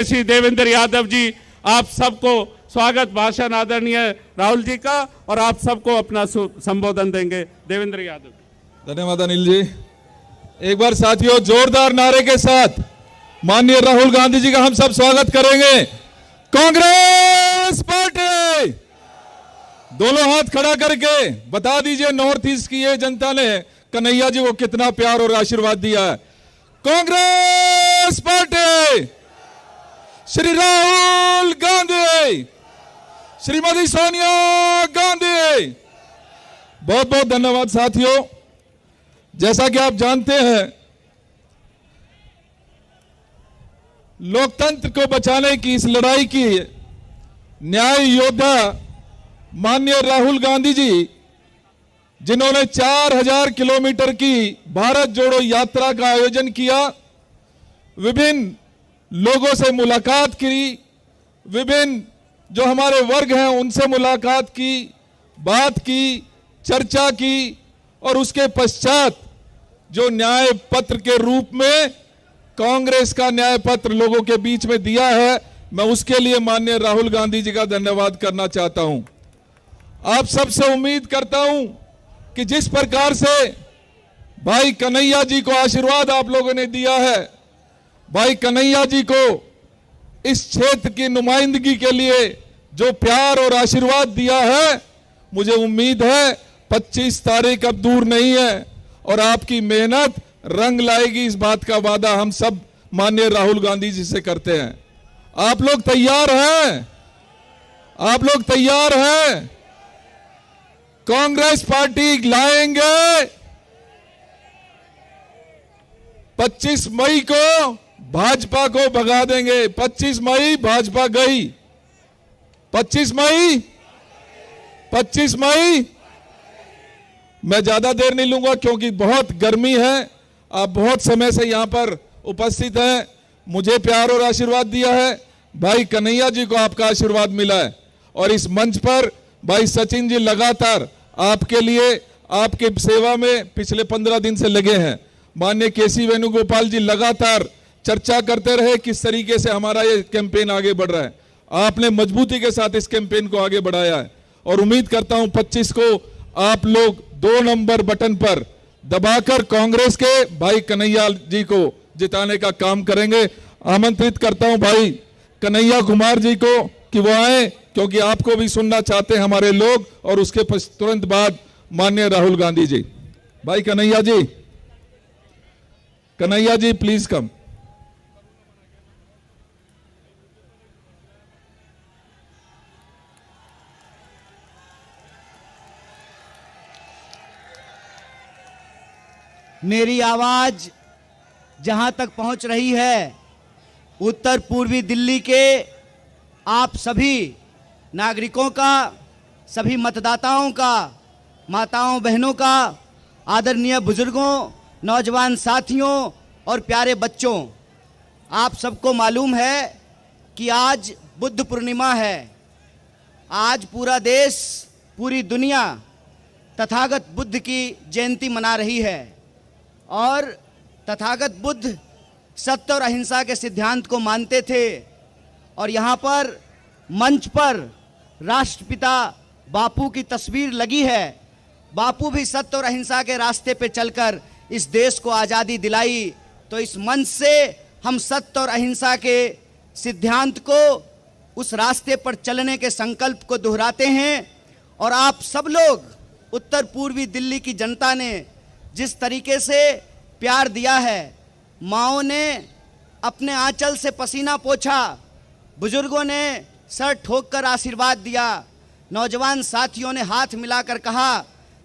श्री देवेंद्र यादव जी, आप सबको स्वागत भाषण आदरणीय राहुल जी का, और आप सबको अपना संबोधन देंगे देवेंद्र यादव। धन्यवाद अनिल जी। एक बार साथियों जोरदार नारे के साथ माननीय राहुल गांधी जी का हम सब स्वागत करेंगे। कांग्रेस पार्टी, दोनों हाथ खड़ा करके बता दीजिए नॉर्थ ईस्ट की ये जनता ने कन्हैया जी को कितना प्यार और आशीर्वाद दिया है। कांग्रेस पार्टी, श्री राहुल गांधी, श्रीमती सोनिया गांधी। बहुत बहुत धन्यवाद साथियों। जैसा कि आप जानते हैं, लोकतंत्र को बचाने की इस लड़ाई की न्याय योद्धा माननीय राहुल गांधी जी, जिन्होंने 4000 किलोमीटर की भारत जोड़ो यात्रा का आयोजन किया, विभिन्न लोगों से मुलाकात की, विभिन्न जो हमारे वर्ग हैं उनसे मुलाकात की, बात की, चर्चा की, और उसके पश्चात जो न्याय पत्र के रूप में कांग्रेस का न्याय पत्र लोगों के बीच में दिया है, मैं उसके लिए माननीय राहुल गांधी जी का धन्यवाद करना चाहता हूं। आप सबसे उम्मीद करता हूं कि जिस प्रकार से भाई कन्हैया जी को आशीर्वाद आप लोगों ने दिया है, भाई कन्हैया जी को इस क्षेत्र की नुमाइंदगी के लिए जो प्यार और आशीर्वाद दिया है, मुझे उम्मीद है 25 तारीख अब दूर नहीं है और आपकी मेहनत रंग लाएगी। इस बात का वादा हम सब माननीय राहुल गांधी जी से करते हैं। आप लोग तैयार हैं? आप लोग तैयार हैं? कांग्रेस पार्टी लाएंगे 25 मई को, भाजपा को भगा देंगे। 25 मई भाजपा गई, 25 मई मैं ज्यादा देर नहीं लूंगा क्योंकि बहुत गर्मी है। आप बहुत समय से यहां पर उपस्थित हैं, मुझे प्यार और आशीर्वाद दिया है, भाई कन्हैया जी को आपका आशीर्वाद मिला है, और इस मंच पर भाई सचिन जी लगातार आपके लिए, आपके सेवा में पिछले 15 दिन से लगे हैं। माननीय केसी वेणुगोपाल जी लगातार चर्चा करते रहे किस तरीके से हमारा ये कैंपेन आगे बढ़ रहा है। आपने मजबूती के साथ इस कैंपेन को आगे बढ़ाया है, और उम्मीद करता हूं 25 को आप लोग 2 नंबर बटन पर दबाकर कांग्रेस के भाई कन्हैया जी को जिताने का काम करेंगे। आमंत्रित करता हूं भाई कन्हैया कुमार जी को कि वो आए, क्योंकि आपको भी सुनना चाहते हैं हमारे लोग, और उसके तुरंत बाद माननीय राहुल गांधी जी। भाई कन्हैया जी प्लीज कम। मेरी आवाज जहां तक पहुंच रही है, उत्तर पूर्वी दिल्ली के आप सभी नागरिकों का, सभी मतदाताओं का, माताओं बहनों का, आदरणीय बुजुर्गों, नौजवान साथियों और प्यारे बच्चों, आप सबको मालूम है कि आज बुद्ध पूर्णिमा है। आज पूरा देश, पूरी दुनिया तथागत बुद्ध की जयंती मना रही है, और तथागत बुद्ध सत्य और अहिंसा के सिद्धांत को मानते थे। और यहाँ पर मंच पर राष्ट्रपिता बापू की तस्वीर लगी है। बापू भी सत्य और अहिंसा के रास्ते पे चलकर इस देश को आज़ादी दिलाई। तो इस मंच से हम सत्य और अहिंसा के सिद्धांत को, उस रास्ते पर चलने के संकल्प को दोहराते हैं। और आप सब लोग, उत्तर पूर्वी दिल्ली की जनता ने जिस तरीके से प्यार दिया है, माँओं ने अपने आंचल से पसीना पोंछा, बुजुर्गों ने सर ठोक कर आशीर्वाद दिया, नौजवान साथियों ने हाथ मिलाकर कहा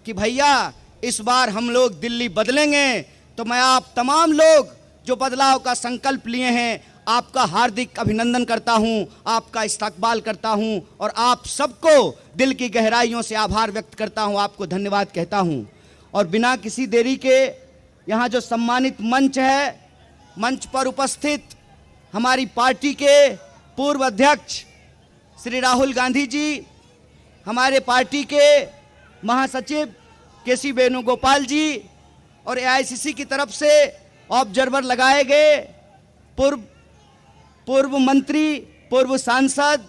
कि भैया इस बार हम लोग दिल्ली बदलेंगे। तो मैं आप तमाम लोग जो बदलाव का संकल्प लिए हैं, आपका हार्दिक अभिनंदन करता हूं, आपका इस्तकबाल करता हूं, और आप सबको दिल की गहराइयों से आभार व्यक्त करता हूं, आपको धन्यवाद कहता हूं। और बिना किसी देरी के यहाँ जो सम्मानित मंच है, मंच पर उपस्थित हमारी पार्टी के पूर्व अध्यक्ष श्री राहुल गांधी जी, हमारे पार्टी के महासचिव केसी वेणुगोपाल जी, और एआईसीसी की तरफ से ऑब्जर्वर लगाए गए पूर्व पूर्व मंत्री, पूर्व सांसद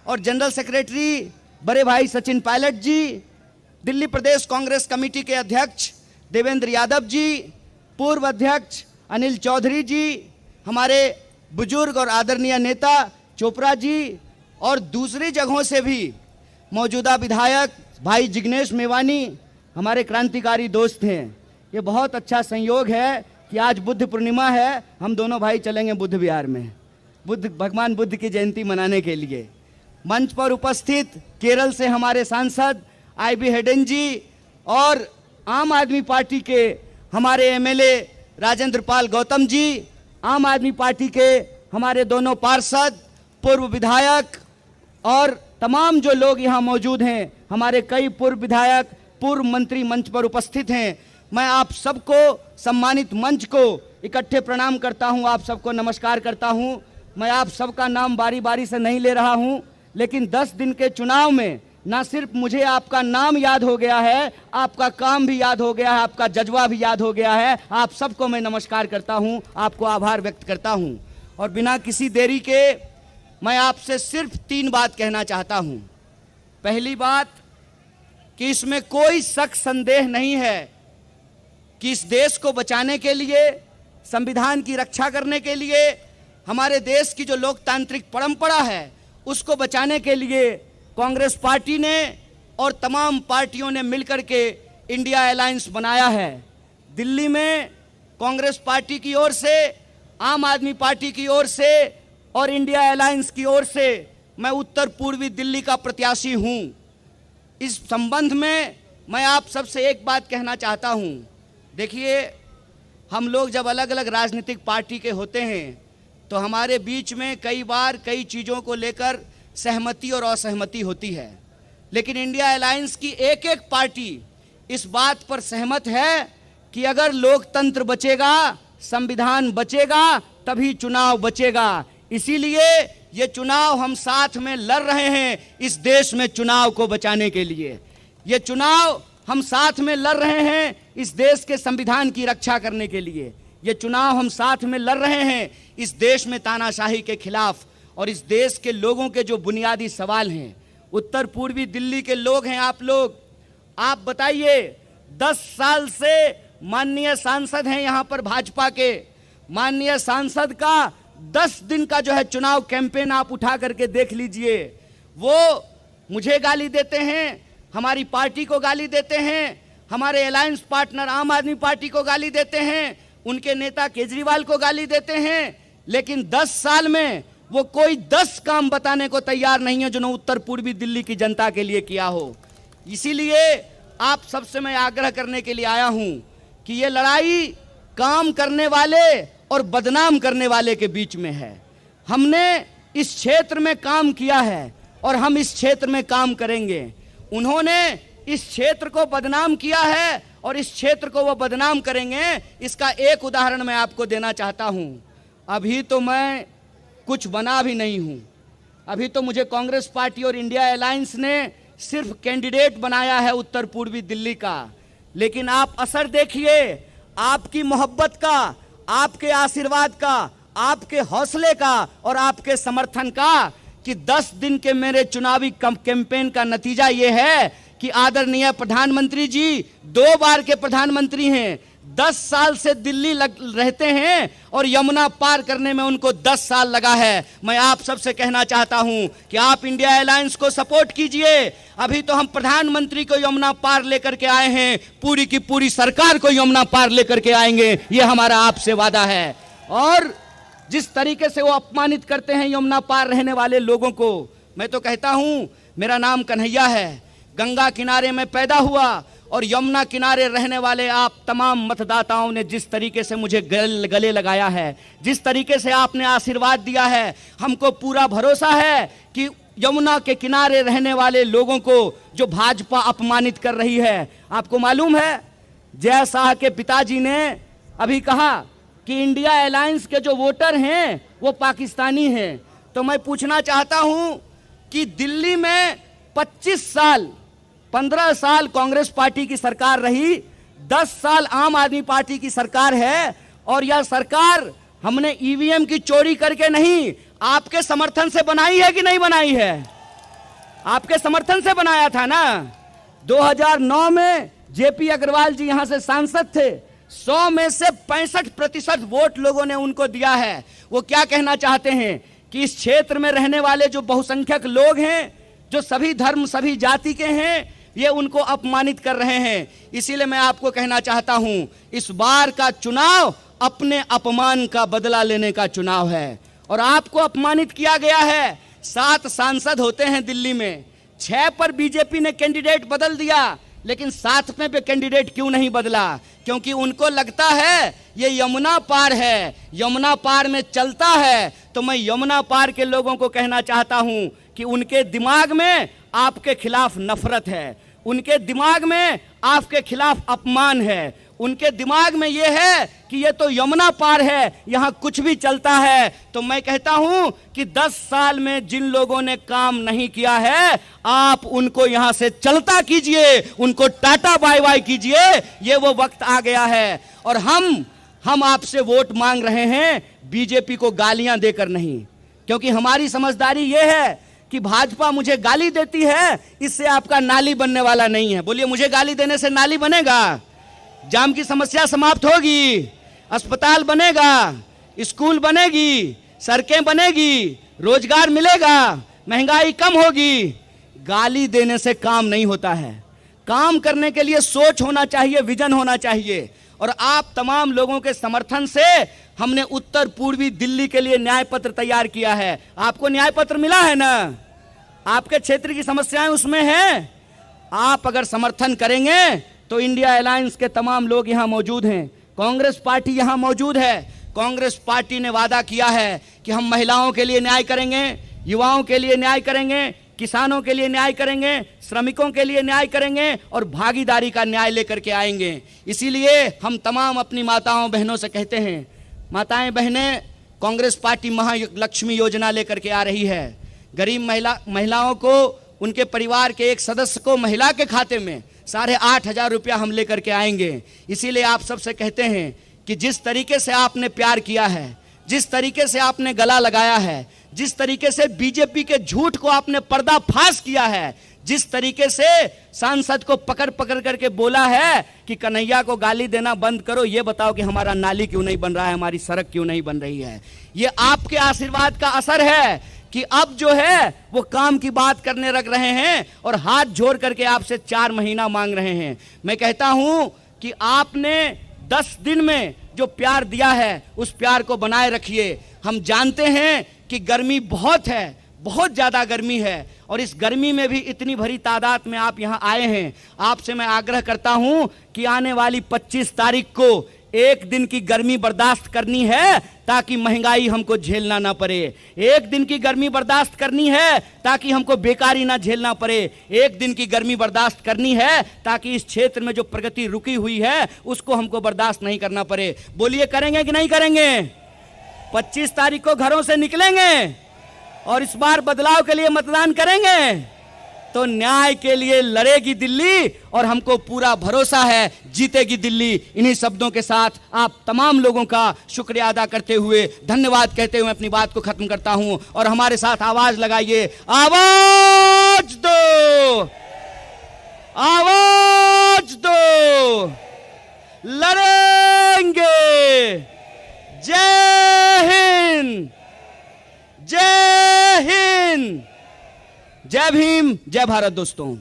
और जनरल सेक्रेटरी बड़े भाई सचिन पायलट जी, दिल्ली प्रदेश कांग्रेस कमेटी के अध्यक्ष देवेंद्र यादव जी, पूर्व अध्यक्ष अनिल चौधरी जी, हमारे बुजुर्ग और आदरणीय नेता चोपड़ा जी और दूसरी जगहों से भी मौजूदा विधायक भाई जिग्नेश मेवानी हमारे क्रांतिकारी दोस्त हैं। ये बहुत अच्छा संयोग है कि आज बुद्ध पूर्णिमा है, हम दोनों भाई चलेंगे बुद्ध विहार में भगवान बुद्ध की जयंती मनाने के लिए। मंच पर उपस्थित केरल से हमारे सांसद IB हेडन जी और आम आदमी पार्टी के हमारे MLA राजेंद्र पाल गौतम जी, आम आदमी पार्टी के हमारे दोनों पार्षद, पूर्व विधायक और तमाम जो लोग यहाँ मौजूद हैं, हमारे कई पूर्व विधायक, पूर्व मंत्री मंच पर उपस्थित हैं। मैं आप सबको, सम्मानित मंच को इकट्ठे प्रणाम करता हूँ, आप सबको नमस्कार करता हूँ। मैं आप सबका नाम बारी बारी से नहीं ले रहा हूँ, लेकिन 10 दिन के चुनाव में ना सिर्फ मुझे आपका नाम याद हो गया है, आपका काम भी याद हो गया है, आपका जज्बा भी याद हो गया है। आप सबको मैं नमस्कार करता हूँ, आपको आभार व्यक्त करता हूँ। और बिना किसी देरी के मैं आपसे सिर्फ 3 बात कहना चाहता हूँ। पहली बात कि इसमें कोई शक संदेह नहीं है कि इस देश को बचाने के लिए, संविधान की रक्षा करने के लिए, हमारे देश की जो लोकतांत्रिक परंपरा है उसको बचाने के लिए कांग्रेस पार्टी ने और तमाम पार्टियों ने मिलकर के इंडिया अलायंस बनाया है। दिल्ली में कांग्रेस पार्टी की ओर से, आम आदमी पार्टी की ओर से और इंडिया अलायंस की ओर से मैं उत्तर पूर्वी दिल्ली का प्रत्याशी हूं। इस संबंध में मैं आप सबसे एक बात कहना चाहता हूं। देखिए, हम लोग जब अलग अलग राजनीतिक पार्टी के होते हैं तो हमारे बीच में कई बार कई चीज़ों को लेकर सहमति और असहमति होती है, लेकिन इंडिया अलायंस की एक एक पार्टी इस बात पर सहमत है कि अगर लोकतंत्र बचेगा, संविधान बचेगा, तभी चुनाव बचेगा। इसीलिए ये चुनाव हम साथ में लड़ रहे हैं, इस देश में चुनाव को बचाने के लिए। ये चुनाव हम साथ में लड़ रहे हैं इस देश के संविधान की रक्षा करने के लिए। ये चुनाव हम साथ में लड़ रहे हैं इस देश में तानाशाही के खिलाफ और इस देश के लोगों के जो बुनियादी सवाल हैं। उत्तर पूर्वी दिल्ली के लोग हैं आप लोग, आप बताइए, 10 साल से माननीय सांसद हैं यहाँ पर भाजपा के, माननीय सांसद का 10 दिन का जो है चुनाव कैंपेन आप उठा करके देख लीजिए। वो मुझे गाली देते हैं, हमारी पार्टी को गाली देते हैं, हमारे अलायंस पार्टनर आम आदमी पार्टी को गाली देते हैं, उनके नेता केजरीवाल को गाली देते हैं, लेकिन 10 साल में वो कोई 10 काम बताने को तैयार नहीं है जो उत्तर पूर्वी दिल्ली की जनता के लिए किया हो। इसीलिए आप सबसे मैं आग्रह करने के लिए आया हूं कि ये लड़ाई काम करने वाले और बदनाम करने वाले के बीच में है। हमने इस क्षेत्र में काम किया है और हम इस क्षेत्र में काम करेंगे। उन्होंने इस क्षेत्र को बदनाम किया है और इस क्षेत्र को वो बदनाम करेंगे। इसका एक उदाहरण मैं आपको देना चाहता हूं। अभी तो मैं कुछ बना भी नहीं हूं, अभी तो मुझे कांग्रेस पार्टी और इंडिया अलायंस ने सिर्फ कैंडिडेट बनाया है उत्तर पूर्वी दिल्ली का, लेकिन आप असर देखिए, आपकी मोहब्बत का, आपके आशीर्वाद का, आपके हौसले का और आपके समर्थन का कि 10 दिन के मेरे चुनावी कैंपेन का नतीजा यह है कि आदरणीय प्रधानमंत्री जी 2 बार के प्रधानमंत्री हैं, 10 साल से दिल्ली रहते हैं और यमुना पार करने में उनको 10 साल लगा है। मैं आप सबसे कहना चाहता हूं कि आप इंडिया अलायंस को सपोर्ट कीजिए। अभी तो हम प्रधानमंत्री को यमुना पार लेकर के आए हैं, पूरी की पूरी सरकार को यमुना पार लेकर के आएंगे, ये हमारा आपसे वादा है। और जिस तरीके से वो अपमानित करते हैं यमुना पार रहने वाले लोगों को, मैं तो कहता हूं, मेरा नाम कन्हैया है, गंगा किनारे में पैदा हुआ और यमुना किनारे रहने वाले आप तमाम मतदाताओं ने जिस तरीके से मुझे गले लगाया है, जिस तरीके से आपने आशीर्वाद दिया है, हमको पूरा भरोसा है कि यमुना के किनारे रहने वाले लोगों को जो भाजपा अपमानित कर रही है, आपको मालूम है जय शाह के पिताजी ने अभी कहा कि इंडिया अलायंस के जो वोटर हैं वो पाकिस्तानी हैं। तो मैं पूछना चाहता हूं कि दिल्ली में 25 साल 15 साल कांग्रेस पार्टी की सरकार रही, 10 साल आम आदमी पार्टी की सरकार है और यह सरकार हमने ईवीएम की चोरी करके नहीं, आपके समर्थन से बनाई है कि नहीं बनाई है? आपके समर्थन से बनाया था ना। 2009 में जेपी अग्रवाल जी यहां से सांसद थे, 100 में से 65% वोट लोगों ने उनको दिया है। वो क्या कहना चाहते हैं कि इस क्षेत्र में रहने वाले जो बहुसंख्यक लोग हैं, जो सभी धर्म सभी जाति के हैं, ये उनको अपमानित कर रहे हैं। इसीलिए मैं आपको कहना चाहता हूं, इस बार का चुनाव अपने अपमान का बदला लेने का चुनाव है और आपको अपमानित किया गया है। 7 सांसद होते हैं दिल्ली में, 6 पर बीजेपी ने कैंडिडेट बदल दिया, लेकिन 7वें पे कैंडिडेट क्यों नहीं बदला? क्योंकि उनको लगता है ये यमुना पार है, यमुना पार में चलता है। तो मैं यमुना पार के लोगों को कहना चाहता हूं कि उनके दिमाग में आपके खिलाफ नफरत है, उनके दिमाग में आपके खिलाफ अपमान है, उनके दिमाग में यह है कि ये तो यमुना पार है, यहां कुछ भी चलता है। तो मैं कहता हूं कि 10 साल में जिन लोगों ने काम नहीं किया है, आप उनको यहां से चलता कीजिए, उनको टाटा बाय बाय कीजिए। ये वो वक्त आ गया है और हम आपसे वोट मांग रहे हैं, बीजेपी को गालियां देकर नहीं, क्योंकि हमारी समझदारी यह है कि भाजपा मुझे गाली देती है, इससे आपका नाली बनने वाला नहीं है। बोलिए, मुझे गाली देने से नाली बनेगा? जाम की समस्या समाप्त होगी, अस्पताल बनेगा, स्कूल बनेगी, सड़कें बनेगी, रोजगार मिलेगा, महंगाई कम होगी। गाली देने से काम नहीं होता है। काम करने के लिए सोच होना चाहिए, विजन होना चाहिए। और आप तमाम लोगों के समर्थन से हमने उत्तर पूर्वी दिल्ली के लिए न्याय पत्र तैयार किया है। आपको न्याय पत्र मिला है ना? आपके क्षेत्र की समस्याएं उसमें हैं। आप अगर समर्थन करेंगे तो इंडिया अलायंस के तमाम लोग यहां मौजूद हैं, कांग्रेस पार्टी यहां मौजूद है। कांग्रेस पार्टी ने वादा किया है कि हम महिलाओं के लिए न्याय करेंगे, युवाओं के लिए न्याय करेंगे, किसानों के लिए न्याय करेंगे, श्रमिकों के लिए न्याय करेंगे और भागीदारी का न्याय लेकर के आएंगे। इसीलिए हम तमाम अपनी माताओं बहनों से कहते हैं, माताएं बहनें, कांग्रेस पार्टी महालक्ष्मी योजना लेकर के आ रही है। गरीब महिलाओं को, उनके परिवार के एक सदस्य को महिला के खाते में 8,500 रुपया हम लेकर के आएंगे। इसीलिए आप सबसे कहते हैं कि जिस तरीके से आपने प्यार किया है, जिस तरीके से आपने गला लगाया है, जिस तरीके से बीजेपी के झूठ को आपने पर्दाफाश किया है, जिस तरीके से सांसद को पकड़ पकड़ करके बोला है कि कन्हैया को गाली देना बंद करो, ये बताओ कि हमारा नाली क्यों नहीं बन रहा है, हमारी सड़क क्यों नहीं बन रही है। ये आपके आशीर्वाद का असर है कि अब जो है वो काम की बात करने लग रहे हैं और हाथ जोड़ करके आपसे 4 महीना मांग रहे हैं। मैं कहता हूं कि आपने 10 दिन में जो प्यार दिया है, उस प्यार को बनाए रखिए। हम जानते हैं कि गर्मी बहुत है, बहुत ज्यादा गर्मी है और इस गर्मी में भी इतनी भरी तादाद में आप यहां आए हैं। आपसे मैं आग्रह करता हूं कि आने वाली 25 तारीख को एक दिन की गर्मी बर्दाश्त करनी है ताकि महंगाई हमको झेलना ना पड़े। एक दिन की गर्मी बर्दाश्त करनी है ताकि हमको बेकारी ना झेलना पड़े। एक दिन की गर्मी बर्दाश्त करनी है ताकि इस क्षेत्र में जो प्रगति रुकी हुई है उसको हमको बर्दाश्त नहीं करना पड़े। बोलिए, करेंगे कि नहीं करेंगे? 25 तारीख को घरों से निकलेंगे और इस बार बदलाव के लिए मतदान करेंगे तो न्याय के लिए लड़ेगी दिल्ली और हमको पूरा भरोसा है जीतेगी दिल्ली। इन्हीं शब्दों के साथ आप तमाम लोगों का शुक्रिया अदा करते हुए, धन्यवाद कहते हुए अपनी बात को खत्म करता हूं। और हमारे साथ आवाज लगाइए, आवाज दो, आवाज दो, लड़ेंगे। जय हिंद, जय हिंद, जय भीम, जय भारत। दोस्तों,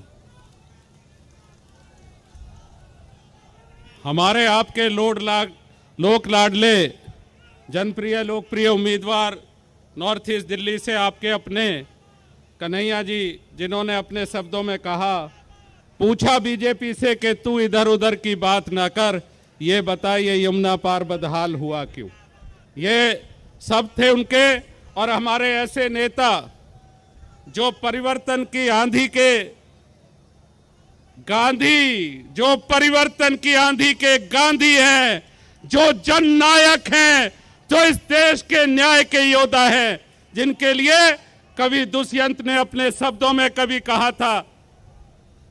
हमारे आपके लोक लाडले जनप्रिय लोकप्रिय उम्मीदवार नॉर्थ ईस्ट दिल्ली से आपके अपने कन्हैया जी, जिन्होंने अपने शब्दों में कहा, पूछा बीजेपी से कि तू इधर उधर की बात ना कर, ये बता ये यमुना पार बदहाल हुआ क्यों। ये सब थे उनके। और हमारे ऐसे नेता जो परिवर्तन की आंधी के गांधी, जो परिवर्तन की आंधी के गांधी हैं, जो जननायक हैं, जो इस देश के न्याय के योद्धा हैं, जिनके लिए कवि दुष्यंत ने अपने शब्दों में कभी कहा था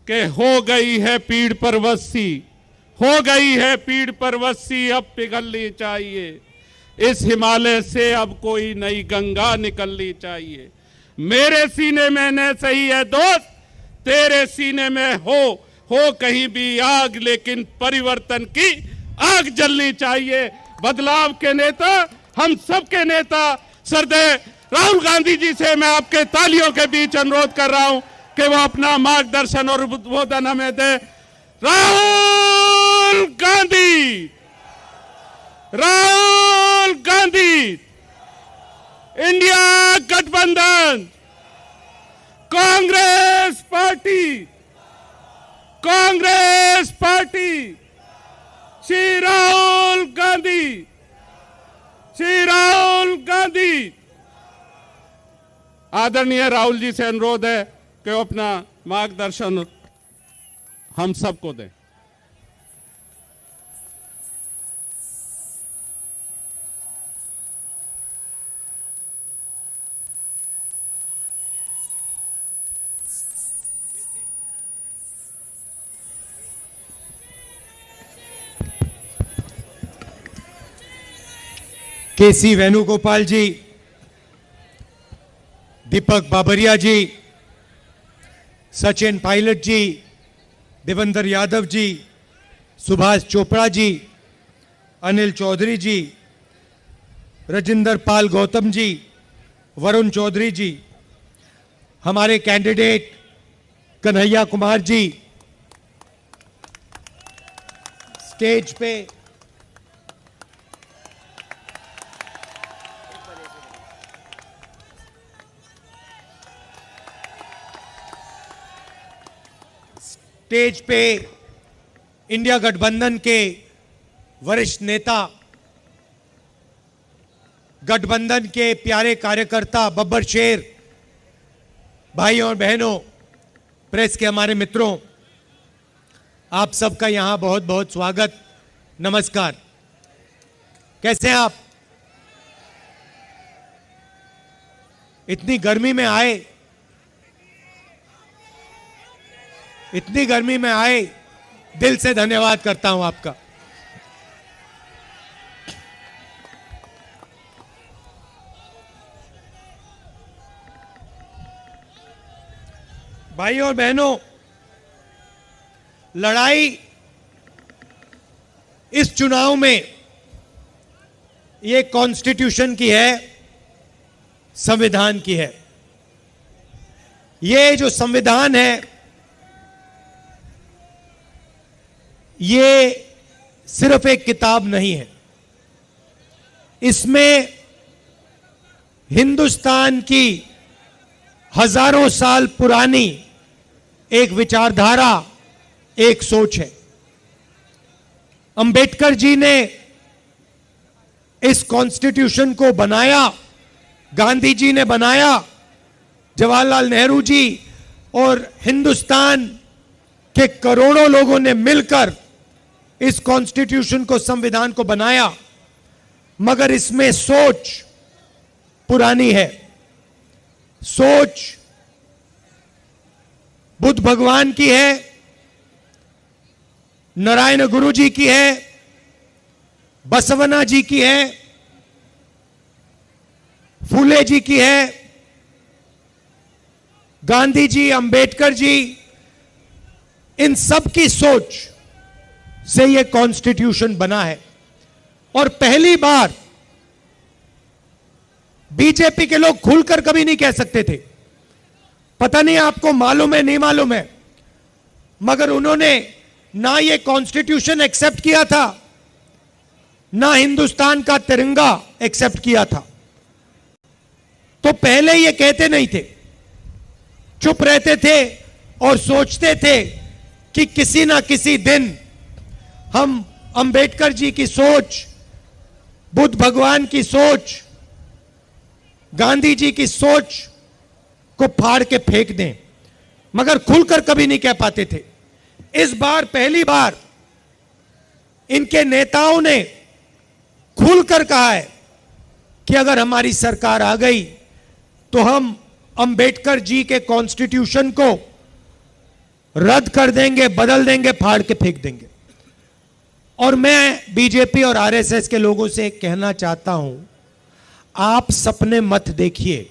कि हो गई है पीड़ पर वस्सी, हो गई है पीड़ पर वस्सी, अब पिघलनी चाहिए। इस हिमालय से अब कोई नई गंगा निकलनी चाहिए। मेरे सीने में न सही है दोस्त, तेरे सीने में हो कहीं भी आग, लेकिन परिवर्तन की आग जलनी चाहिए। बदलाव के नेता, हम सबके नेता श्रद्धेय राहुल गांधी जी से मैं आपके तालियों के बीच अनुरोध कर रहा हूं कि वो अपना मार्गदर्शन और उद्बोधन हमें दे। राहुल गांधी, राहुल गांधी, इंडिया गठबंधन, कांग्रेस पार्टी, कांग्रेस पार्टी, श्री राहुल गांधी, श्री राहुल गांधी। आदरणीय राहुल जी से अनुरोध है कि वो अपना मार्गदर्शन हम सबको दें। केसी वेणुगोपाल जी, दीपक बाबरिया जी, सचिन पायलट जी, देवेंद्र यादव जी, सुभाष चोपड़ा जी, अनिल चौधरी जी, राजेंद्र पाल गौतम जी, वरुण चौधरी जी, हमारे कैंडिडेट कन्हैया कुमार जी स्टेज पे, स्टेज पे इंडिया गठबंधन के वरिष्ठ नेता, गठबंधन के प्यारे कार्यकर्ता, बब्बर शेर, भाइयों और बहनों, प्रेस के हमारे मित्रों, आप सबका यहां बहुत बहुत स्वागत, नमस्कार। कैसे हैं आप? इतनी गर्मी में आए, इतनी गर्मी में आए, दिल से धन्यवाद करता हूं आपका। भाइयों और बहनों, लड़ाई इस चुनाव में ये कॉन्स्टिट्यूशन की है, संविधान की है। ये जो संविधान है, ये सिर्फ एक किताब नहीं है। इसमें हिंदुस्तान की हजारों साल पुरानी एक विचारधारा, एक सोच है। अंबेडकर जी ने इस कॉन्स्टिट्यूशन को बनाया, गांधी जी ने बनाया, जवाहरलाल नेहरू जी और हिंदुस्तान के करोड़ों लोगों ने मिलकर इस कॉन्स्टिट्यूशन को, संविधान को बनाया। मगर इसमें सोच पुरानी है। सोच बुद्ध भगवान की है, नारायण गुरु जी की है, बसवना जी की है, फूले जी की है, गांधी जी, अंबेडकर जी, इन सब की सोच से यह कॉन्स्टिट्यूशन बना है। और पहली बार बीजेपी के लोग खुलकर कभी नहीं कह सकते थे, पता नहीं आपको मालूम है नहीं मालूम है, मगर उन्होंने ना ये कॉन्स्टिट्यूशन एक्सेप्ट किया था, ना हिंदुस्तान का तिरंगा एक्सेप्ट किया था। तो पहले ये कहते नहीं थे, चुप रहते थे और सोचते थे कि किसी ना किसी दिन हम अंबेडकर जी की सोच, बुद्ध भगवान की सोच, गांधी जी की सोच को फाड़ के फेंक दें, मगर खुलकर कभी नहीं कह पाते थे। इस बार पहली बार इनके नेताओं ने खुलकर कहा है कि अगर हमारी सरकार आ गई तो हम अंबेडकर जी के कॉन्स्टिट्यूशन को रद्द कर देंगे, बदल देंगे, फाड़ के फेंक देंगे। और मैं बीजेपी और आरएसएस के लोगों से कहना चाहता हूं, आप सपने मत देखिए,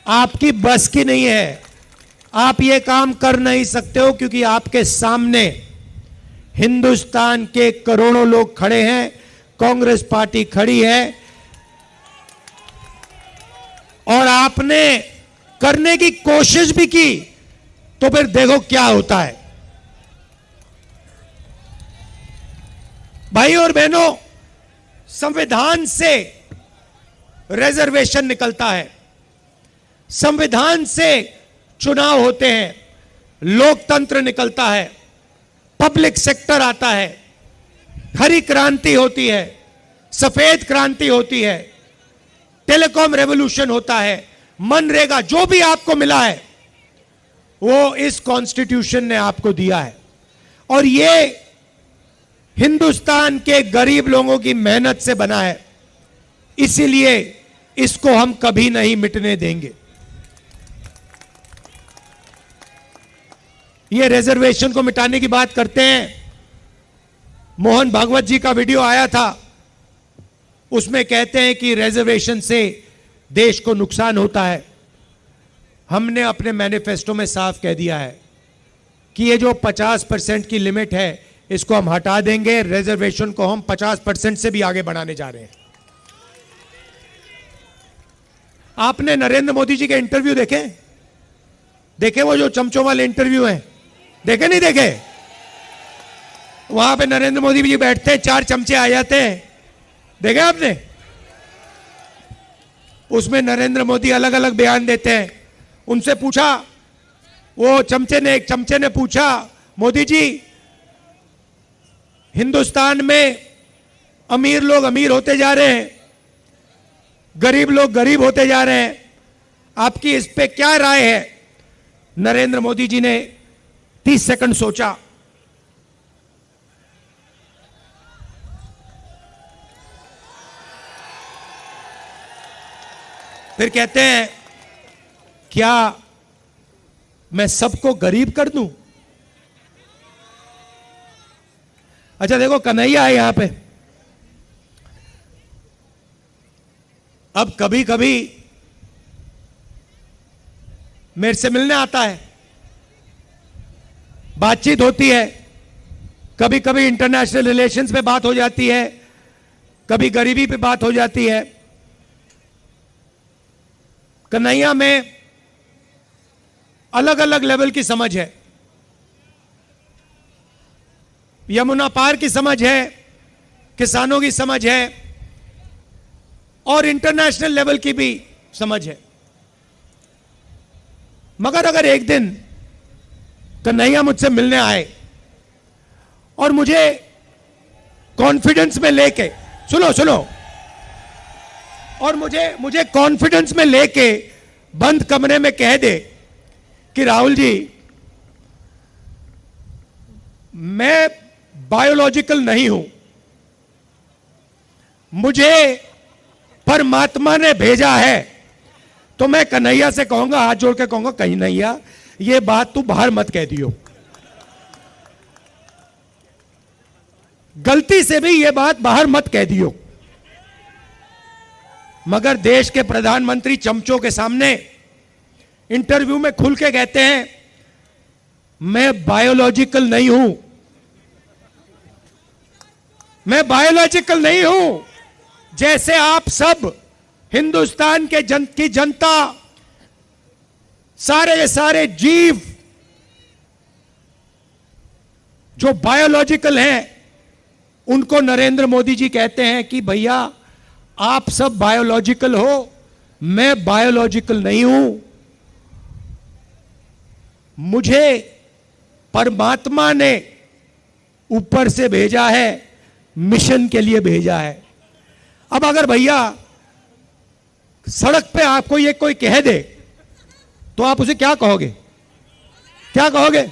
आपकी बस की नहीं है, आप ये काम कर नहीं सकते हो, क्योंकि आपके सामने हिंदुस्तान के करोड़ों लोग खड़े हैं, कांग्रेस पार्टी खड़ी है, और आपने करने की कोशिश भी की तो फिर देखो क्या होता है। भाई और बहनों, संविधान से रिजर्वेशन निकलता है, संविधान से चुनाव होते हैं, लोकतंत्र निकलता है, पब्लिक सेक्टर आता है, हरी क्रांति होती है, सफेद क्रांति होती है, टेलीकॉम रेवोल्यूशन होता है, मनरेगा, जो भी आपको मिला है वो इस कॉन्स्टिट्यूशन ने आपको दिया है। और ये हिंदुस्तान के गरीब लोगों की मेहनत से बना है, इसीलिए इसको हम कभी नहीं मिटने देंगे। ये रिजर्वेशन को मिटाने की बात करते हैं, मोहन भागवत जी का वीडियो आया था, उसमें कहते हैं कि रिजर्वेशन से देश को नुकसान होता है। हमने अपने मैनिफेस्टो में साफ कह दिया है कि ये जो 50% की लिमिट है इसको हम हटा देंगे, रिजर्वेशन को हम 50% से भी आगे बढ़ाने जा रहे हैं। आपने नरेंद्र मोदी जी के इंटरव्यू देखे वो जो चमचों वाले इंटरव्यू हैं, देखे नहीं देखे? वहां पे नरेंद्र मोदी जी बैठते हैं, 4 चमचे आ जाते हैं, देखे आपने? उसमें नरेंद्र मोदी अलग अलग बयान देते हैं। उनसे पूछा, वो एक चमचे ने पूछा, मोदी जी हिंदुस्तान में अमीर लोग अमीर होते जा रहे हैं, गरीब लोग गरीब होते जा रहे हैं, आपकी इस पे क्या राय है? नरेंद्र मोदी जी ने 30 सेकंड सोचा, फिर कहते हैं, क्या मैं सबको गरीब कर दूं? अच्छा देखो, कन्हैया है यहां पे। अब कभी कभी मेरे से मिलने आता है, बातचीत होती है, कभी कभी इंटरनेशनल रिलेशंस पे बात हो जाती है, कभी गरीबी पे बात हो जाती है। कन्हैया में अलग अलग लेवल की समझ है, यमुना पार की समझ है, किसानों की समझ है, और इंटरनेशनल लेवल की भी समझ है। मगर अगर एक दिन कन्हैया मुझसे मिलने आए और मुझे कॉन्फिडेंस में लेके, सुनो, और मुझे कॉन्फिडेंस में लेके बंद कमरे में कह दे कि राहुल जी, मैं बायोलॉजिकल नहीं हूं, मुझे परमात्मा ने भेजा है, तो मैं कन्हैया से कहूंगा, हाथ जोड़ के कहूंगा, कन्हैया ये बात तू बाहर मत कह दियो, गलती से भी ये बात बाहर मत कह दियो। मगर देश के प्रधानमंत्री चमचों के सामने इंटरव्यू में खुल के कहते हैं, मैं बायोलॉजिकल नहीं हूं, मैं बायोलॉजिकल नहीं हूं। जैसे आप सब हिंदुस्तान की जनता, सारे के सारे जीव जो बायोलॉजिकल हैं, उनको नरेंद्र मोदी जी कहते हैं कि भैया आप सब बायोलॉजिकल हो, मैं बायोलॉजिकल नहीं हूं, मुझे परमात्मा ने ऊपर से भेजा है, मिशन के लिए भेजा है। अब अगर भैया सड़क पे आपको ये कोई कह दे तो आप उसे क्या कहोगे? क्या कहोगे?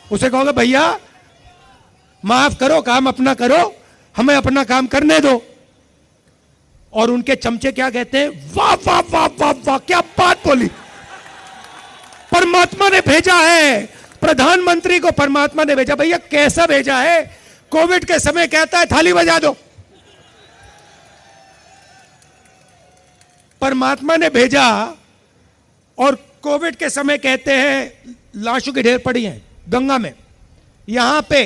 उसे कहोगे भैया माफ करो, काम अपना करो, हमें अपना काम करने दो। और उनके चमचे क्या कहते हैं? वाह वाह वाह वाह वाह, क्या बात बोली, परमात्मा ने भेजा है, प्रधानमंत्री को परमात्मा ने भेजा। भैया कैसा भेजा है? कोविड के समय कहता है थाली बजा दो, परमात्मा ने भेजा, और कोविड के समय कहते हैं लाशों की ढेर पड़ी हैं गंगा में। यहां पे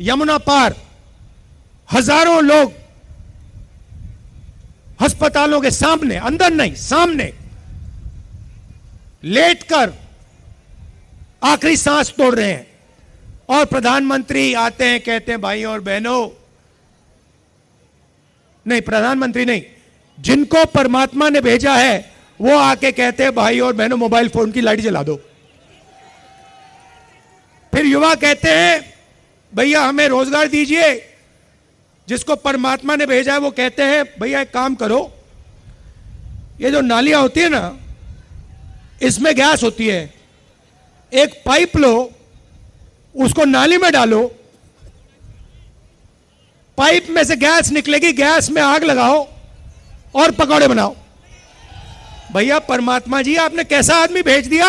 यमुना पार हजारों लोग अस्पतालों के सामने, अंदर नहीं सामने, लेटकर आखिरी सांस तोड़ रहे हैं, और प्रधानमंत्री आते हैं, कहते हैं भाइयों और बहनों, नहीं प्रधानमंत्री नहीं, जिनको परमात्मा ने भेजा है वो आके कहते हैं भाई और बहनों मोबाइल फोन की लाइट जला दो। फिर युवा कहते हैं भैया हमें रोजगार दीजिए। जिसको परमात्मा ने भेजा है वो कहते हैं भैया एक काम करो, ये जो नालियां होती है ना, इसमें गैस होती है, एक पाइप लो, उसको नाली में डालो, पाइप में से गैस निकलेगी, गैस में आग लगाओ और पकौड़े बनाओ। भैया परमात्मा जी आपने कैसा आदमी भेज दिया?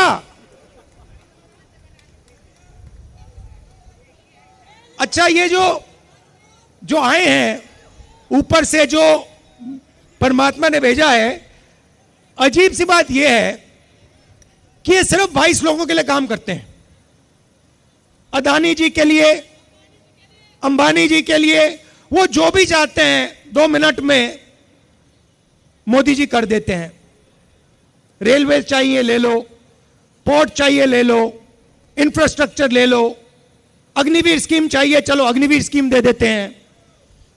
अच्छा, ये जो आए हैं ऊपर से, जो परमात्मा ने भेजा है, अजीब सी बात यह है कि ये सिर्फ 22 लोगों के लिए काम करते हैं। अदानी जी के लिए, अंबानी जी के लिए, वो जो भी चाहते हैं 2 मिनट में मोदी जी कर देते हैं। रेलवे चाहिए ले लो, पोर्ट चाहिए ले लो, इंफ्रास्ट्रक्चर ले लो, अग्निवीर स्कीम चाहिए, चलो अग्निवीर स्कीम दे देते हैं,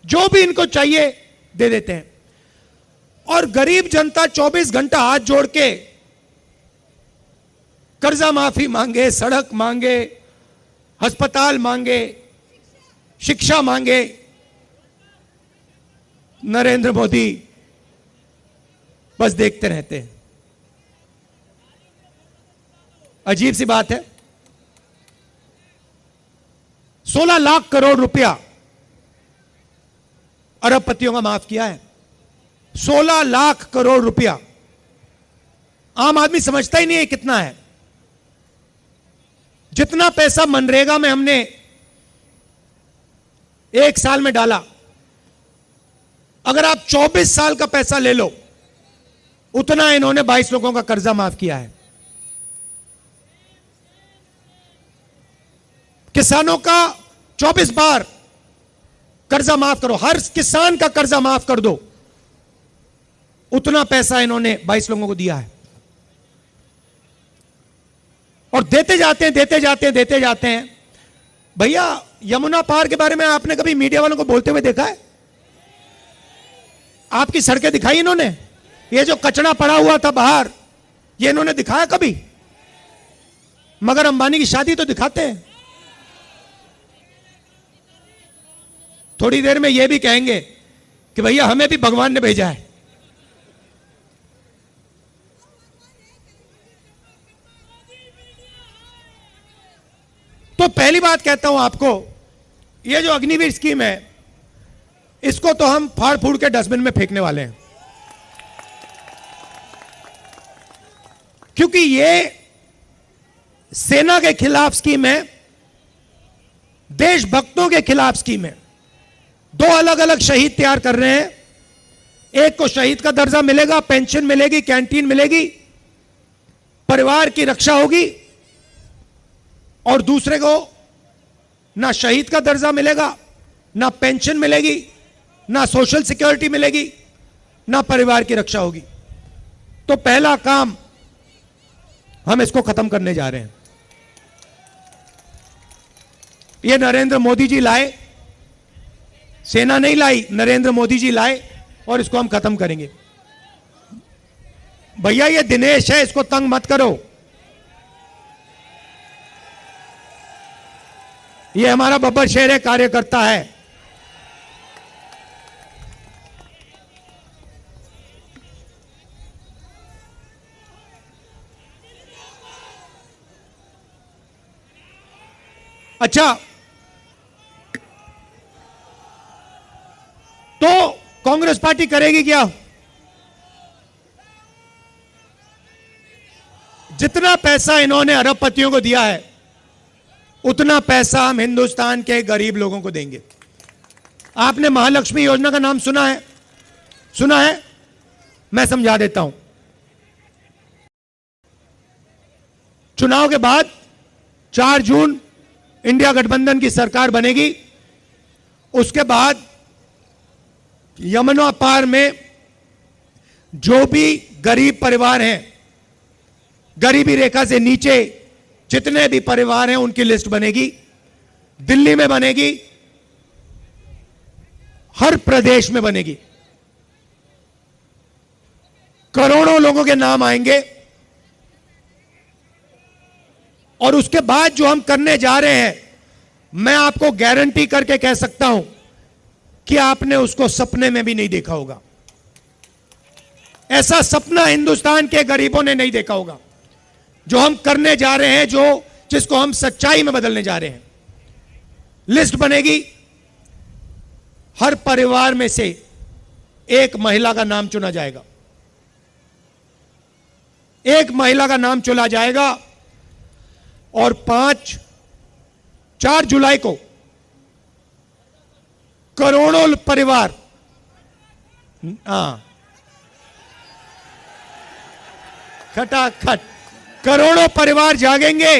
जो भी इनको चाहिए दे देते हैं। और गरीब जनता 24 घंटा हाथ जोड़ के कर्जा माफी मांगे, सड़क मांगे, अस्पताल मांगे, शिक्षा मांगे, नरेंद्र मोदी बस देखते रहते हैं। अजीब सी बात है, 16 लाख करोड़ रुपया अरबपतियों का माफ किया है। 16 लाख करोड़ रुपया आम आदमी समझता ही नहीं है कितना है। जितना पैसा मनरेगा में हमने 1 साल में डाला, अगर आप 24 साल का पैसा ले लो, उतना इन्होंने 22 लोगों का कर्जा माफ किया है। किसानों का 24 बार कर्जा माफ करो, हर किसान का कर्जा माफ कर दो, उतना पैसा इन्होंने 22 लोगों को दिया है। और देते जाते हैं, देते जाते हैं, देते जाते हैं। भैया यमुना पार के बारे में आपने कभी मीडिया वालों को बोलते हुए देखा है? आपकी सड़कें दिखाई इन्होंने? ये जो कचरा पड़ा हुआ था बाहर, ये इन्होंने दिखाया कभी? मगर अंबानी की शादी तो दिखाते हैं। थोड़ी देर में ये भी कहेंगे कि भैया हमें भी भगवान ने भेजा है। तो पहली बात कहता हूं आपको, ये जो अग्निवीर स्कीम है, इसको तो हम फाड़ फूड़ के डस्टबिन में फेंकने वाले हैं, क्योंकि ये सेना के खिलाफ स्कीम है, देशभक्तों के खिलाफ स्कीम है। 2 अलग अलग शहीद तैयार कर रहे हैं। एक को शहीद का दर्जा मिलेगा, पेंशन मिलेगी, कैंटीन मिलेगी, परिवार की रक्षा होगी, और दूसरे को ना शहीद का दर्जा मिलेगा, ना पेंशन मिलेगी, ना सोशल सिक्योरिटी मिलेगी, ना परिवार की रक्षा होगी। तो पहला काम हम इसको खत्म करने जा रहे हैं। ये नरेंद्र मोदी जी लाए, सेना नहीं लाई, नरेंद्र मोदी जी लाए, और इसको हम खत्म करेंगे। भैया ये दिनेश है, इसको तंग मत करो। ये हमारा बब्बर शेर है, कार्यकर्ता है। अच्छा, तो कांग्रेस पार्टी करेगी क्या? जितना पैसा इन्होंने अरबपतियों को दिया है, उतना पैसा हम हिंदुस्तान के गरीब लोगों को देंगे। आपने महालक्ष्मी योजना का नाम सुना है? सुना है? मैं समझा देता हूं। चुनाव के बाद 4 जून इंडिया गठबंधन की सरकार बनेगी। उसके बाद यमुना पार में जो भी गरीब परिवार हैं, गरीबी रेखा से नीचे जितने भी परिवार हैं, उनकी लिस्ट बनेगी। दिल्ली में बनेगी, हर प्रदेश में बनेगी। करोड़ों लोगों के नाम आएंगे और उसके बाद जो हम करने जा रहे हैं, मैं आपको गारंटी करके कह सकता हूं कि आपने उसको सपने में भी नहीं देखा होगा। ऐसा सपना हिंदुस्तान के गरीबों ने नहीं देखा होगा जो हम करने जा रहे हैं, जिसको हम सच्चाई में बदलने जा रहे हैं। लिस्ट बनेगी, हर परिवार में से एक महिला का नाम चुना जाएगा। एक महिला का नाम चुना जाएगा और 4 जुलाई को करोड़ों परिवार, खटाखट करोड़ों परिवार जागेंगे।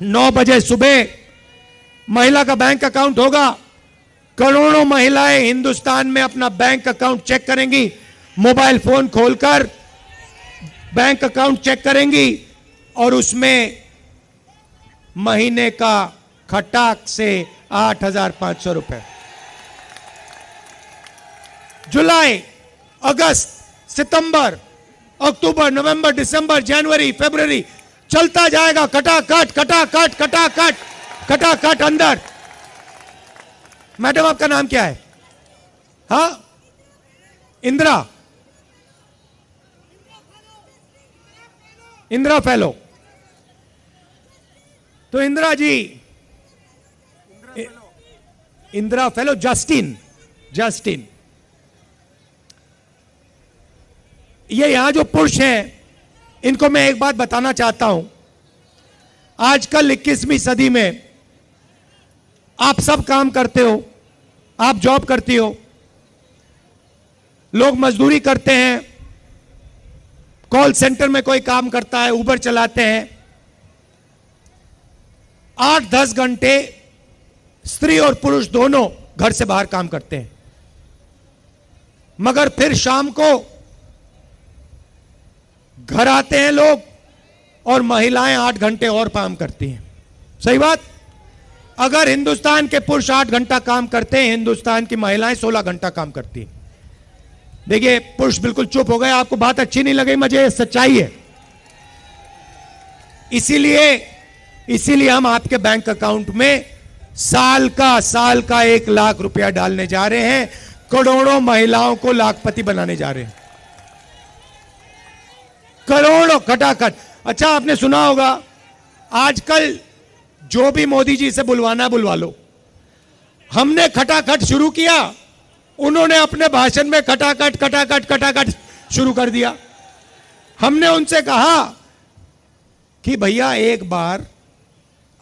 9 बजे सुबह महिला का बैंक अकाउंट होगा। करोड़ों महिलाएं हिंदुस्तान में अपना बैंक अकाउंट चेक करेंगी, मोबाइल फोन खोलकर बैंक अकाउंट चेक करेंगी और उसमें महीने का खटाक से 8,500 रुपए। जुलाई, अगस्त, सितंबर, अक्टूबर, नवंबर, दिसंबर, जनवरी, फरवरी चलता जाएगा। खटाखट खटाखट खटाखट खटाखट अंदर। मैडम आपका नाम क्या है? हाँ, इंदिरा, इंदिरा फैलो। तो इंदिरा जी, इंदिरा फैलो, जस्टिन, ये यहां जो पुरुष हैं, इनको मैं एक बात बताना चाहता हूं। आजकल 21वीं सदी में आप सब काम करते हो, आप जॉब करती हो, लोग मजदूरी करते हैं, कॉल सेंटर में कोई काम करता है, उबर चलाते हैं। 8-10 घंटे स्त्री और पुरुष दोनों घर से बाहर काम करते हैं, मगर फिर शाम को घर आते हैं लोग और महिलाएं 8 घंटे और काम करती हैं। सही बात? अगर हिंदुस्तान के पुरुष 8 घंटा काम करते हैं, हिंदुस्तान की महिलाएं 16 घंटा काम करती हैं। देखिए, पुरुष बिल्कुल चुप हो गए, आपको बात अच्छी नहीं लगी, मुझे सच्चाई है। इसीलिए हम आपके बैंक अकाउंट में साल का 1 लाख रुपया डालने जा रहे हैं। करोड़ों महिलाओं को लाखपति बनाने जा रहे हैं। करोड़ों, खटाखट। अच्छा, आपने सुना होगा आजकल जो भी मोदी जी से बुलवाना बुलवा लो। हमने खटाखट शुरू किया, उन्होंने अपने भाषण में खटाखट खटाखट खटाखट शुरू कर दिया। हमने उनसे कहा कि भैया एक बार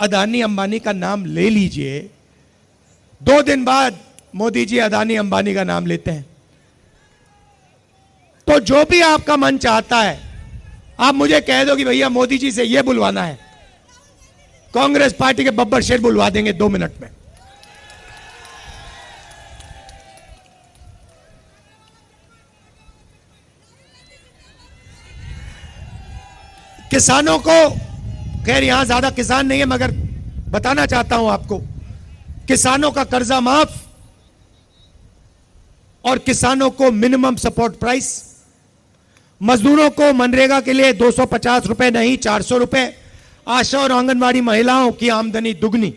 अदानी अंबानी का नाम ले लीजिए। 2 दिन बाद मोदी जी अदानी अंबानी का नाम लेते हैं। तो जो भी आपका मन चाहता है, आप मुझे कह दो कि भैया मोदी जी से यह बुलवाना है, कांग्रेस पार्टी के बब्बर शेर बुलवा देंगे 2 मिनट में। किसानों को, खैर यहां ज्यादा किसान नहीं है, मगर बताना चाहता हूं आपको, किसानों का कर्जा माफ और किसानों को मिनिमम सपोर्ट प्राइस, मजदूरों को मनरेगा के लिए 250 रुपए नहीं 400 रुपए, आशा और आंगनवाड़ी महिलाओं की आमदनी दुगनी।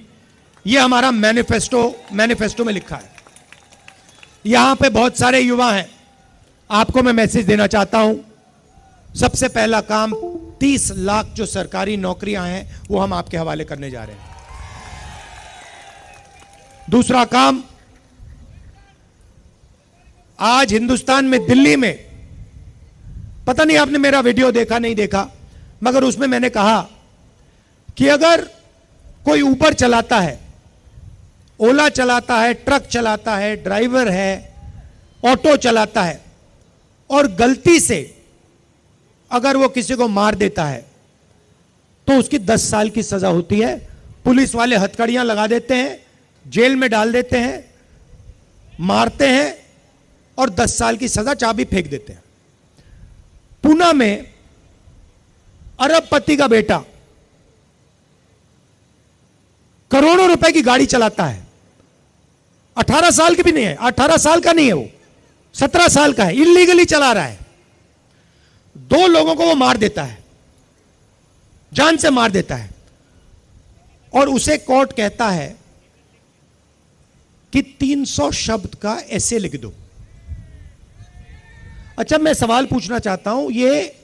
यह हमारा मैनिफेस्टो में लिखा है। यहां पे बहुत सारे युवा हैं, आपको मैं मैसेज देना चाहता हूं। सबसे पहला काम, 30 लाख जो सरकारी नौकरियां हैं वो हम आपके हवाले करने जा रहे हैं। दूसरा काम, आज हिंदुस्तान में, दिल्ली में, पता नहीं आपने मेरा वीडियो देखा नहीं देखा, मगर उसमें मैंने कहा कि अगर कोई ऊबर चलाता है, ओला चलाता है, ट्रक चलाता है, ड्राइवर है, ऑटो चलाता है, और गलती से अगर वो किसी को मार देता है तो उसकी 10 साल की सजा होती है। पुलिस वाले हथकड़ियां लगा देते हैं, जेल में डाल देते हैं, मारते हैं और 10 साल की सजा, चाबी फेंक देते हैं। पूना में अरबपति का बेटा करोड़ों रुपए की गाड़ी चलाता है, 18 साल की भी नहीं है, 18 साल का नहीं है, वो 17 साल का है, इलीगली चला रहा है। 2 लोगों को वो मार देता है, जान से मार देता है, और उसे कोर्ट कहता है कि 300 शब्द का ऐसे लिख दो। अच्छा, मैं सवाल पूछना चाहता हूं, ये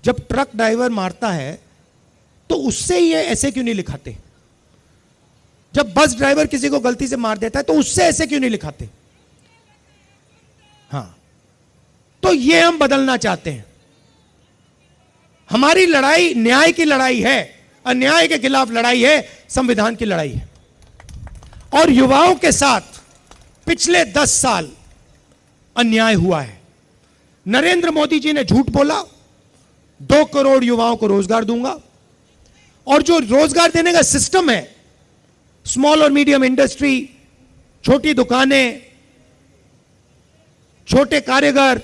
जब ट्रक ड्राइवर मारता है तो उससे ये ऐसे क्यों नहीं लिखाते? जब बस ड्राइवर किसी को गलती से मार देता है तो उससे ऐसे क्यों नहीं लिखाते? हां, तो ये हम बदलना चाहते हैं। हमारी लड़ाई न्याय की लड़ाई है, अन्याय के खिलाफ लड़ाई है, संविधान की लड़ाई है। और युवाओं के साथ पिछले 10 साल अन्याय हुआ है। नरेंद्र मोदी जी ने झूठ बोला, 2 करोड़ युवाओं को रोजगार दूंगा, और जो रोजगार देने का सिस्टम है, स्मॉल और मीडियम इंडस्ट्री, छोटी दुकानें, छोटे कारीगर,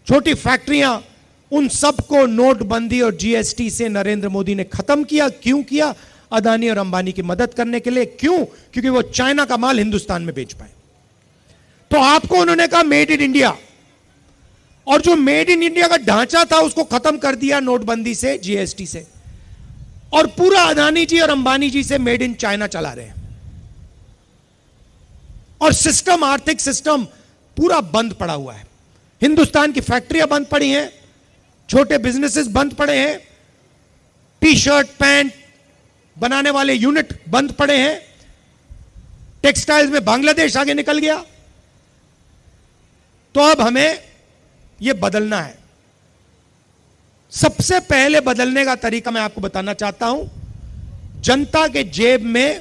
छोटी फैक्ट्रियां, उन सबको नोटबंदी और जीएसटी से नरेंद्र मोदी ने खत्म किया। क्यों किया? अदानी और अंबानी की मदद करने के लिए। क्यों? क्योंकि वो चाइना का माल हिंदुस्तान में बेच पाए। तो आपको उन्होंने कहा मेड इन इंडिया, और जो मेड इन इंडिया का ढांचा था उसको खत्म कर दिया नोटबंदी से, जीएसटी से, और पूरा अदानी जी और अंबानी जी से मेड इन चाइना चला रहे हैं। और सिस्टम, आर्थिक सिस्टम पूरा बंद पड़ा हुआ है। हिंदुस्तान की फैक्ट्रियां बंद पड़ी हैं, छोटे बिजनेसेस बंद पड़े हैं, टी शर्ट पैंट बनाने वाले यूनिट बंद पड़े हैं, टेक्सटाइल्स में बांग्लादेश आगे निकल गया। तो अब हमें यह बदलना है। सबसे पहले बदलने का तरीका मैं आपको बताना चाहता हूं, जनता के जेब में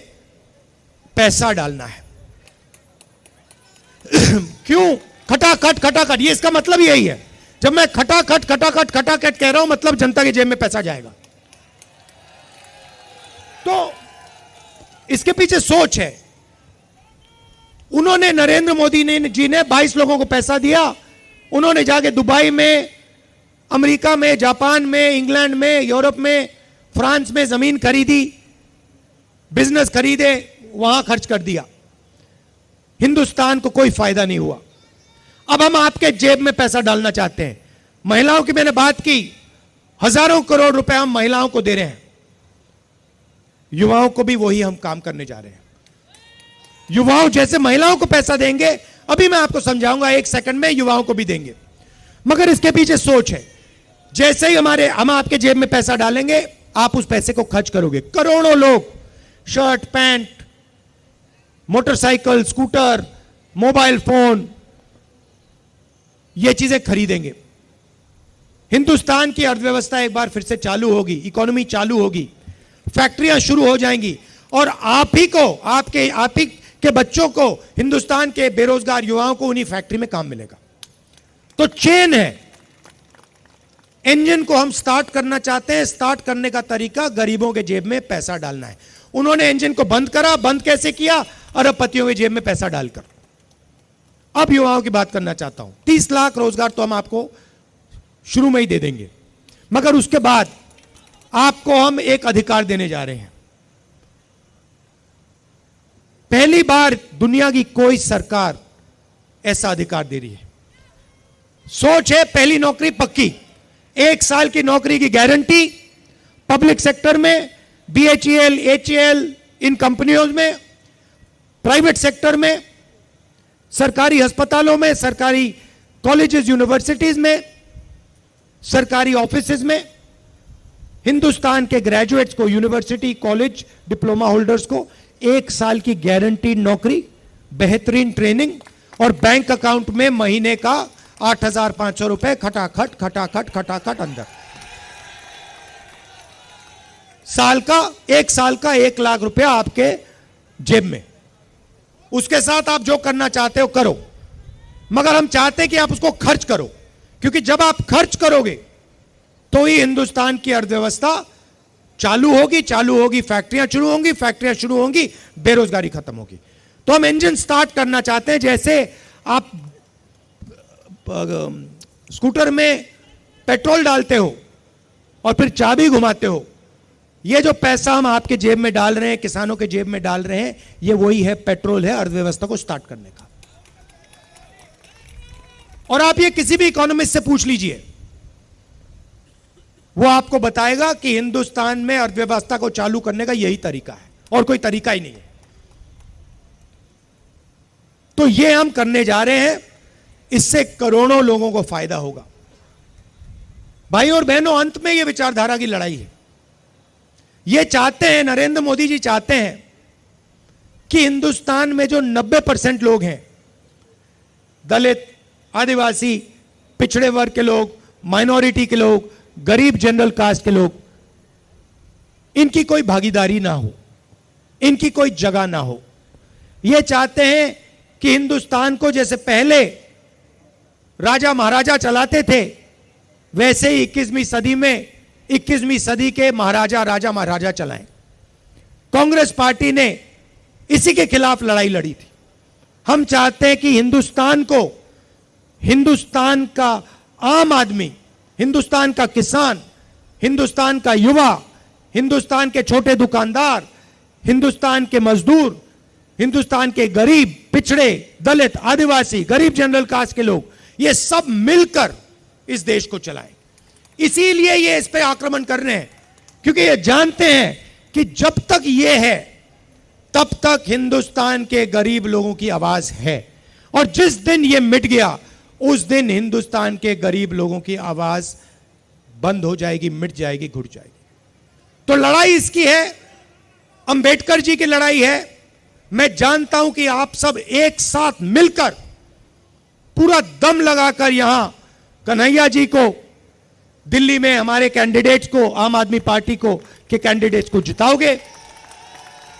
पैसा डालना है। क्यों? खटाखट खटाखट, ये इसका मतलब यही है। जब मैं खटाखट खटाखट खटाखट कह रहा हूं, मतलब जनता के जेब में पैसा जाएगा। तो इसके पीछे सोच है। उन्होंने, नरेंद्र मोदी जी ने 22 लोगों को पैसा दिया। उन्होंने जाके दुबई में, अमेरिका में, जापान में, इंग्लैंड में, यूरोप में, फ्रांस में जमीन खरीदी, बिजनेस खरीदे, वहां खर्च कर दिया। हिंदुस्तान को कोई फायदा नहीं हुआ। अब हम आपके जेब में पैसा डालना चाहते हैं। महिलाओं की मैंने बात की, हजारों करोड़ रुपए हम महिलाओं को दे रहे हैं। युवाओं को भी वही हम काम करने जा रहे हैं। युवाओं जैसे महिलाओं को पैसा देंगे, अभी मैं आपको समझाऊंगा 1 सेकंड में, युवाओं को भी देंगे। मगर इसके पीछे सोच है। जैसे ही हम आपके जेब में पैसा डालेंगे, आप उस पैसे को खर्च करोगे। करोड़ों लोग shirt pant, motorcycle, scooter, mobile phone, ये चीजें खरीदेंगे। हिंदुस्तान की अर्थव्यवस्था एक बार फिर से चालू होगी, इकोनॉमी चालू होगी, फैक्ट्रियां शुरू हो जाएंगी, और आप ही के बच्चों को, हिंदुस्तान के बेरोजगार युवाओं को उन्हीं फैक्ट्री में काम मिलेगा। तो चेन है। इंजन को हम स्टार्ट करना चाहते हैं। स्टार्ट करने का तरीका गरीबों के जेब में पैसा डालना है। उन्होंने इंजन को बंद करा। बंद कैसे किया? अरबपतियों के जेब में पैसा डालकर। अब युवाओं की बात करना चाहता हूं। 30 लाख रोजगार तो हम आपको शुरू में ही दे देंगे, मगर उसके बाद आपको हम एक अधिकार देने जा रहे हैं। पहली बार दुनिया की कोई सरकार ऐसा अधिकार दे रही है। सोच है, पहली नौकरी पक्की, 1 साल की नौकरी की गारंटी पब्लिक सेक्टर में, BHEL, HAL, इन कंपनियों में, प्राइवेट सेक्टर में, सरकारी अस्पतालों में, सरकारी कॉलेजेस, यूनिवर्सिटीज में, सरकारी ऑफिसेज में। हिंदुस्तान के ग्रेजुएट्स को, यूनिवर्सिटी, कॉलेज, डिप्लोमा होल्डर्स को 1 साल की गारंटीड नौकरी, बेहतरीन ट्रेनिंग, और बैंक अकाउंट में महीने का 8,500 रुपए खटाखट खटाखट खटाखट अंदर। 1 साल का 1 लाख रुपया आपके जेब में, उसके साथ आप जो करना चाहते हो करो, मगर हम चाहते हैं कि आप उसको खर्च करो, क्योंकि जब आप खर्च करोगे तो ही हिंदुस्तान की अर्थव्यवस्था चालू होगी, फैक्ट्रियां शुरू होंगी, बेरोजगारी खत्म होगी। तो हम इंजन स्टार्ट करना चाहते हैं, जैसे आप स्कूटर में पेट्रोल डालते हो और फिर चाबी घुमाते हो, ये जो पैसा हम आपके जेब में डाल रहे हैं, किसानों के जेब में डाल रहे हैं, ये वही है, पेट्रोल है अर्थव्यवस्था को स्टार्ट करने का। और आप ये किसी भी इकोनॉमिस्ट से पूछ लीजिए, वो आपको बताएगा कि हिंदुस्तान में अर्थव्यवस्था को चालू करने का यही तरीका है और कोई तरीका ही नहीं है। तो ये हम करने जा रहे हैं, इससे करोड़ों लोगों को फायदा होगा। भाई और बहनों, अंत में ये विचारधारा की लड़ाई है। ये चाहते हैं, नरेंद्र मोदी जी चाहते हैं कि हिंदुस्तान में जो 90% लोग हैं, दलित, आदिवासी, पिछड़े वर्ग के लोग, माइनॉरिटी के लोग, गरीब जनरल कास्ट के लोग, इनकी कोई भागीदारी ना हो, इनकी कोई जगह ना हो। ये चाहते हैं कि हिंदुस्तान को जैसे पहले राजा महाराजा चलाते थे, वैसे ही 21वीं सदी के महाराजा, राजा महाराजा चलाएं। कांग्रेस पार्टी ने इसी के खिलाफ लड़ाई लड़ी थी। हम चाहते हैं कि हिंदुस्तान को, हिंदुस्तान का आम आदमी, हिंदुस्तान का किसान, हिंदुस्तान का युवा, हिंदुस्तान के छोटे दुकानदार, हिंदुस्तान के मजदूर, हिंदुस्तान के गरीब, पिछड़े, दलित, आदिवासी, गरीब जनरल कास्ट के लोग, ये सब मिलकर इस देश को चलाएं। इसीलिए ये इस पे आक्रमण कर रहे हैं, क्योंकि ये जानते हैं कि जब तक ये है तब तक हिंदुस्तान के गरीब लोगों की आवाज है, और जिस दिन ये मिट गया उस दिन हिंदुस्तान के गरीब लोगों की आवाज बंद हो जाएगी, मिट जाएगी, घुट जाएगी। तो लड़ाई इसकी है, अंबेडकर जी की लड़ाई है। मैं जानता हूं कि आप सब एक साथ मिलकर पूरा दम लगाकर यहां कन्हैया जी को, दिल्ली में हमारे कैंडिडेट्स को, आम आदमी पार्टी को के कैंडिडेट्स को जिताओगे।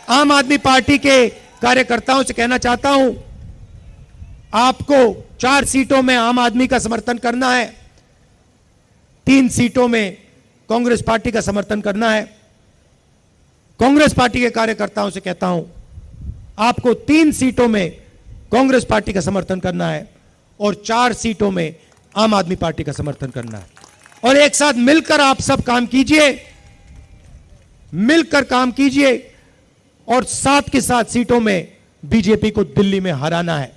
आम आदमी पार्टी के कार्यकर्ताओं से कहना चाहता हूं, आपको 4 सीटों में आम आदमी का समर्थन करना है, 3 सीटों में कांग्रेस पार्टी का समर्थन करना है। कांग्रेस पार्टी के कार्यकर्ताओं से कहता हूं, आपको 3 सीटों में कांग्रेस पार्टी का समर्थन करना है और 4 सीटों में आम आदमी पार्टी का समर्थन करना है। और एक साथ मिलकर आप सब काम कीजिए, मिलकर काम कीजिए, और साथ के साथ सीटों में बीजेपी को दिल्ली में हराना है।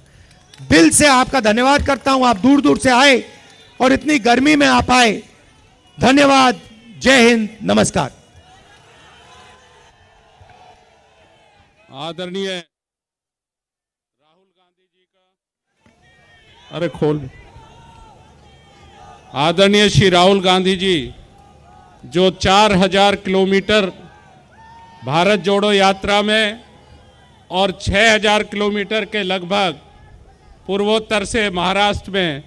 दिल से आपका धन्यवाद करता हूं, आप दूर दूर से आए और इतनी गर्मी में आप आए। धन्यवाद, जय हिंद, नमस्कार। आदरणीय राहुल गांधी जी का, अरे खोल, आदरणीय श्री राहुल गांधी जी जो 4000 किलोमीटर भारत जोड़ो यात्रा में और 6000 किलोमीटर के लगभग पूर्वोत्तर से महाराष्ट्र में